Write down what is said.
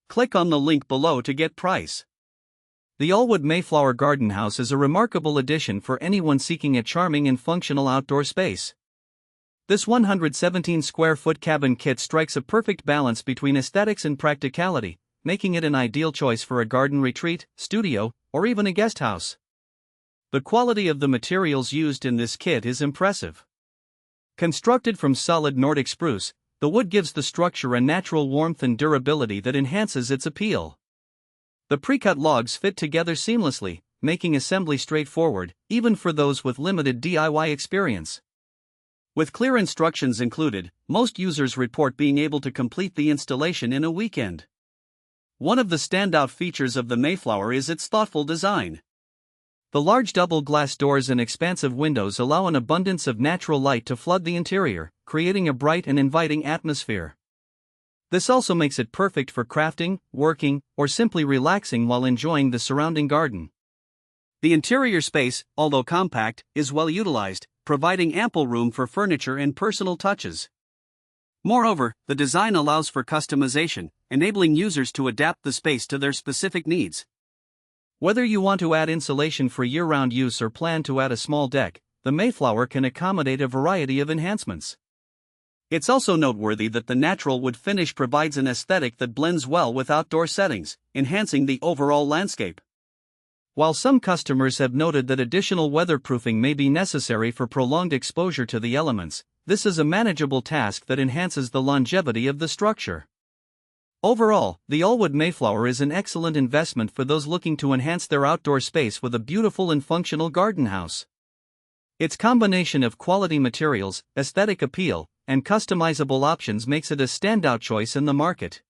Click on the link below to get price. The Allwood Mayflower Garden House is a remarkable addition for anyone seeking a charming and functional outdoor space. This 117 square foot cabin kit strikes a perfect balance between aesthetics and practicality, making it an ideal choice for a garden retreat, studio, or even a guest house. The quality of the materials used in this kit is impressive. Constructed from solid Nordic spruce, the wood gives the structure a natural warmth and durability that enhances its appeal. The pre-cut logs fit together seamlessly, making assembly straightforward, even for those with limited DIY experience. With clear instructions included, most users report being able to complete the installation in a weekend. One of the standout features of the Mayflower is its thoughtful design. The large double glass doors and expansive windows allow an abundance of natural light to flood the interior, creating a bright and inviting atmosphere. This also makes it perfect for crafting, working, or simply relaxing while enjoying the surrounding garden. The interior space, although compact, is well utilized, providing ample room for furniture and personal touches. Moreover, the design allows for customization, enabling users to adapt the space to their specific needs. Whether you want to add insulation for year-round use or plan to add a small deck, the Mayflower can accommodate a variety of enhancements. It's also noteworthy that the natural wood finish provides an aesthetic that blends well with outdoor settings, enhancing the overall landscape. While some customers have noted that additional weatherproofing may be necessary for prolonged exposure to the elements, this is a manageable task that enhances the longevity of the structure. Overall, the Allwood Mayflower is an excellent investment for those looking to enhance their outdoor space with a beautiful and functional garden house. Its combination of quality materials, aesthetic appeal, and customizable options makes it a standout choice in the market.